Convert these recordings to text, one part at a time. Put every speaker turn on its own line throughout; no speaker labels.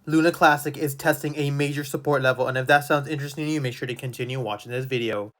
Luna Classic is testing a major support level, and if that sounds interesting to you, make sure to continue watching this video.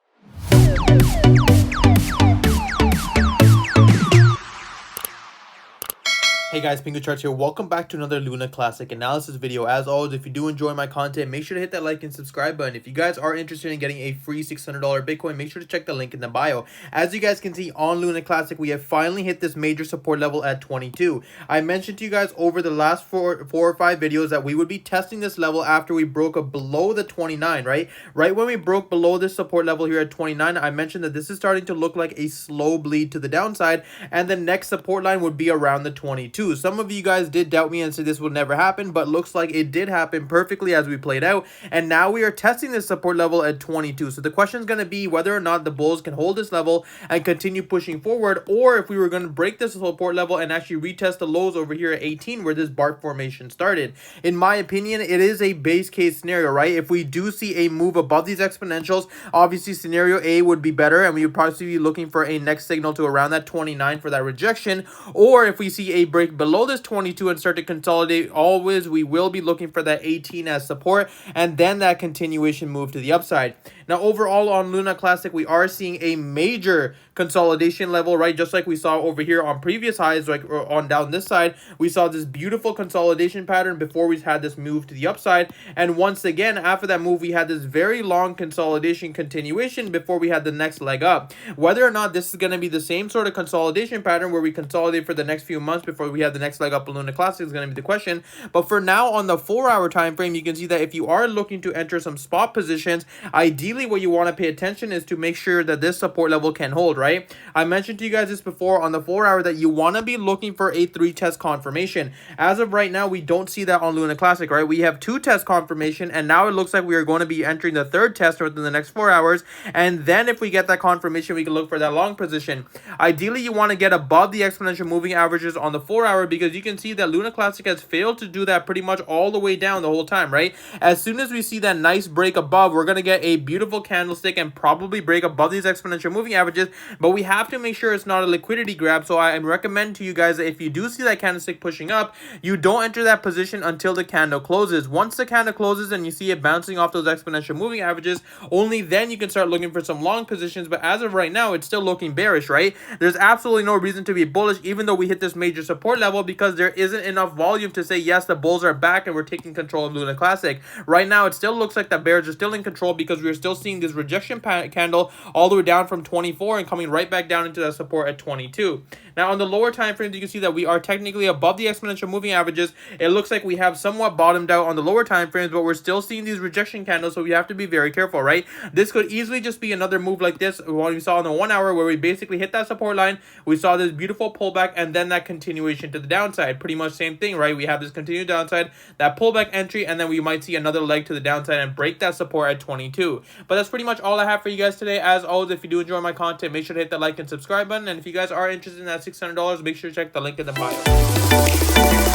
Hey guys, Pingu Charts here. Welcome back to another Luna Classic analysis video. As always, if you do enjoy my content, make sure to hit that like and subscribe button. If you guys are interested in getting a free $600 Bitcoin, make sure to check the link in the bio. As you guys can see on Luna Classic, we have finally hit this major support level at 22. I mentioned to you guys over the last four or five videos that we would be testing this level after we broke below the 29, right? Right when we broke below this support level here at 29, I mentioned that this is starting to look like a slow bleed to the downside, and the next support line would be around the 22. Some of you guys did doubt me and said this would never happen, but looks like it did happen perfectly as we played out, and now we are testing this support level at 22. So the question is going to be whether or not the bulls can hold this level and continue pushing forward, or if we were going to break this support level and actually retest the lows over here at 18 where this bark formation started. In my opinion, it is a base case scenario, right? If we do see a move above these exponentials, obviously scenario A would be better, and we would probably be looking for a next signal to around that 29 for that rejection. Or if we see a break below this 22 and start to consolidate, always we will be looking for that 18 as support, and then that continuation move to the upside. Now overall on Luna Classic, we are seeing a major consolidation level, right? Just like we saw over here on previous highs, like on down this side, we saw this beautiful consolidation pattern before we had this move to the upside, and once again after that move we had this very long consolidation continuation before we had the next leg up. Whether or not this is going to be the same sort of consolidation pattern where we consolidate for the next few months before we have the next leg up in Luna Classic is going to be the question. But for now, on the 4-hour time frame, you can see that if you are looking to enter some spot positions, ideally what you want to pay attention is to make sure that this support level can hold, right? I mentioned to you guys this before on the 4-hour that you want to be looking for a 3-test confirmation. As of right now, we don't see that on Luna Classic, right? We have 2-test confirmation, and now it looks like we are going to be entering the 3rd test within the next 4 hours, and then if we get that confirmation, we can look for that long position. Ideally, you want to get above the exponential moving averages on the 4-hour, because you can see that Luna Classic has failed to do that pretty much all the way down the whole time, right? As soon as we see that nice break above, we're going to get a beautiful candlestick and probably break above these exponential moving averages, but we have to make sure it's not a liquidity grab. So I recommend to you guys that if you do see that candlestick pushing up, you don't enter that position until the candle closes. Once the candle closes and you see it bouncing off those exponential moving averages, only then you can start looking for some long positions. But as of right now, it's still looking bearish, right? There's absolutely no reason to be bullish even though we hit this major support level, because there isn't enough volume to say yes, the bulls are back and we're taking control of Luna Classic. Right now it still looks like the bears are still in control, because we're still seeing this rejection candle all the way down from 24 and coming right back down into that support at 22. Now on the lower time frames, you can see that we are technically above the exponential moving averages. It looks like we have somewhat bottomed out on the lower time frames, but we're still seeing these rejection candles, so we have to be very careful, right? This could easily just be another move like this what we saw on the 1-hour, where we basically hit that support line, we saw this beautiful pullback, and then that continuation to the downside. Pretty much same thing, right? We have this continued downside, that pullback entry, and then we might see another leg to the downside and break that support at 22. But that's pretty much all I have for you guys today. As always, if you do enjoy my content, make sure to hit that like and subscribe button, and if you guys are interested in that $600, make sure to check the link in the bio.